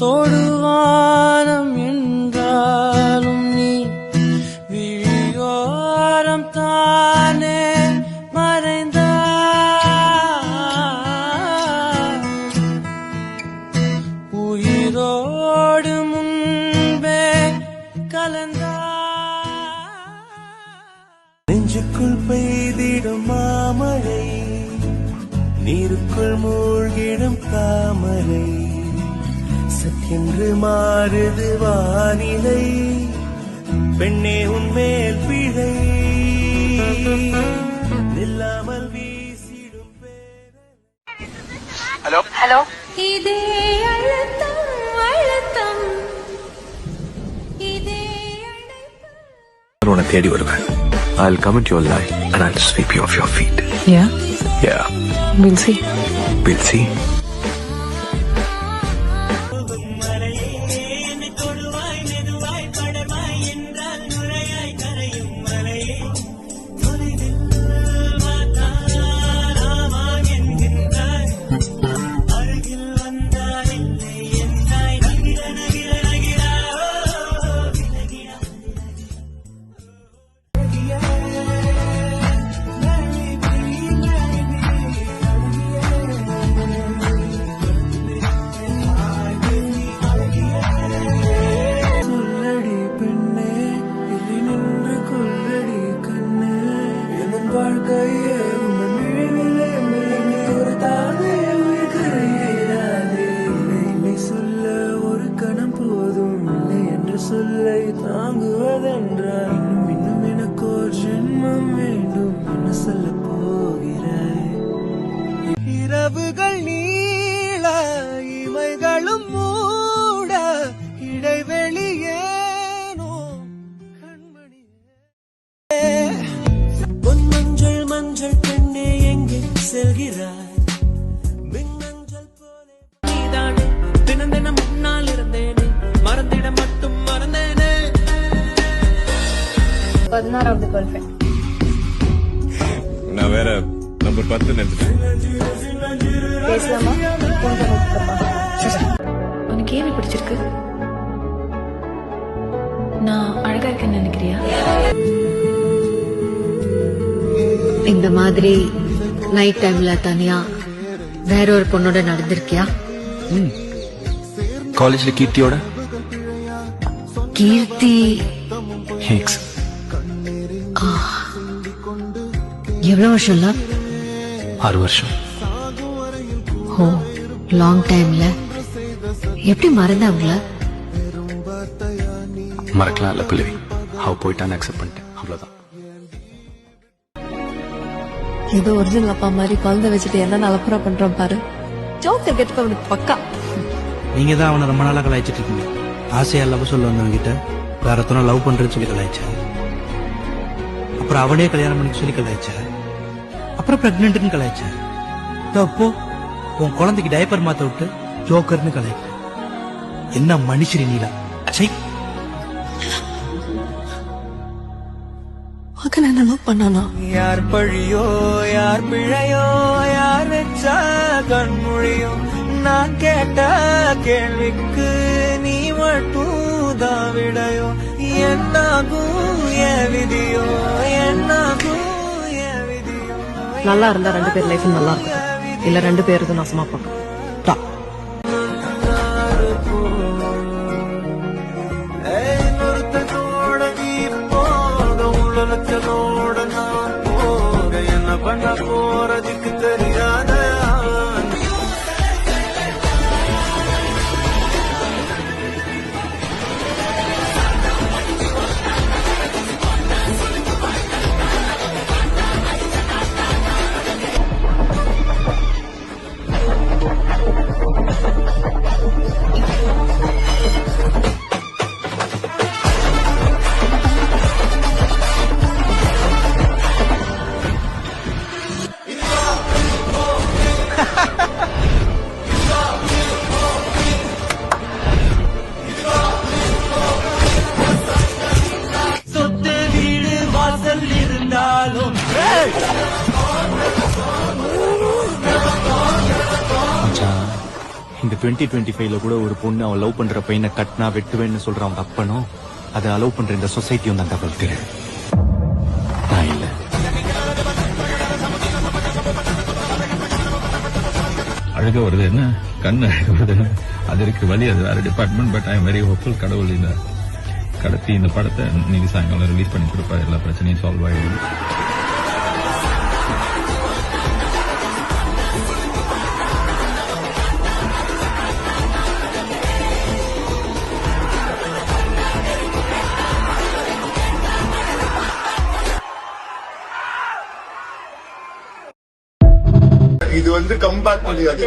தொடுவானம் என்றாலும் நீ விழியோரம் தானே மறைந்தாய். உயிரோடு முன்பே கலந்தாய். நெஞ்சுக்குள் பெய்திடும் மாமழை, நீருக்குள் மூழ்கிடும் தாமரை, சற்றென்று மாறுது வானிலை, பெண்ணே உன்மேல் பிழை, நில்லாமல் வீசிடும் பேரை. ஹலோ ஹலோ, இதே அழுத்தம் அழுத்தம், இதே அழைப்பு. உன்னை தேடி வருவேன். I'll come into your life and I'll sweep you off your feet. Yeah? Yeah. We'll see. We'll see. சொல்லை தாங்குவதென்றால் இன்னும் இன்னும் எனக்கு ஒரு ஜென்மம் வேண்டும் என்ன சொல்ல போகிறாய். இரவுகள் நீள இமைகளும் மூட இடைவெளியேனோ கண்மணியே. பொன் மஞ்சள் மஞ்சள் பெண்ணே எங்கே செல்கிறாய், மின்னஞ்சல் போலே நீதானே தினம் தினம் முன்னால் இருந்தேனே, மறந்திட மட்டும் மறந்தேனே. 16வது கேர்ள்ஃப்ரெண்ட். நான் வேற நம்பர் 10 நினைச்சிட்டேன். பேசலாமா? கொஞ்சம் உனக்கு ஏன் பிடிச்சிருக்கு? நான் அழகா இருக்கேன்னு நினைக்கிறியா? இந்த மாதிரி நைட் டைம்ல தனியா வேற ஒரு பொண்ணோட நடந்திருக்கியா? காலேஜ்ல கீர்த்தியோட. கீர்த்தி ஹேக்ஸ். எவ்வளவு வருஷம்ல? 6 வருஷம். ஓ, லாங் டைம்ல. எப்படி மறந்த அவங்கள? மறக்கலாம் இல்ல பிள்ளை, அவ போயிட்டான்னு அக்செப்ட் பண்ணிட்டேன், அவ்வளவுதான். ஏதோ ஒரிஜினல் அப்பா மாதிரி குழந்தை வச்சுட்டு என்ன நலப்புற பண்றோம் பாரு. ஜோக்கர் கெட்டு அவனுக்கு பக்கா. நீங்க தான் அவனை ரொம்ப நாளா கலாய்ச்சிட்டு இருக்கீங்க. ஆசையா லவ் சொல்ல வந்தவங்க கிட்ட வேற எத்தனை லவ் பண்றேன்னு சொல்லி கலாய்ச்சாரு. அப்புறம் அவனே கல்யாணம் பண்ணி சொல்லி கலாய்ச்சாரு. அப்புறம் பிரெக்னென்ட்னு கலாய்ச்சாரு. அப்போ உன் குழந்தைக்கு டைப்பர் மாத்த விட்டு ஜோக்கர்னு கலாய்க்க. என்ன மனுஷரி நீலா. சை, மகன் என்ன லவ் பண்ணானா? யார் பழியோ யார் பிழையோ யார் வச்சா கண்மொழியோ, நான் கேட்ட கேள்விக்கு நீ மட்டும் தான் விடையோ, என்னாகும் என் விதியோ என்னாகும் என் விதியோ. நல்லா இருந்தா 2 பேர் லைஃப் நல்லா இருக்கும், இல்ல 2 பேருக்கு நாசமா போகும். என்ன பண்ண போறதுக்கு தெரியாத இந்த 2025ல கூட ஒரு பொண்ணு அவன் லவ் பண்ற பையனை கட்டினா வெட்டுவேன்னு சொல்ற அவங்க அப்பனும் அதை அலோவ் பண்ற இந்த சொசைட்டியும் தான் தவிர்த்து நான் இல்ல. அழக வருது என்ன கண்ணு அழக வருது என்ன அது இருக்கு வழி அது வேற department. But I am very hopeful கடவுள் இந்த கடத்தி இந்த படத்தை நீங்க சாயங்காலம் ரிலீஸ் பண்ணி கொடுப்பாரு. எல்லா பிரச்சனையும் சால்வ் ஆயிடுது. இது வந்து கம்பேக் முடியாது.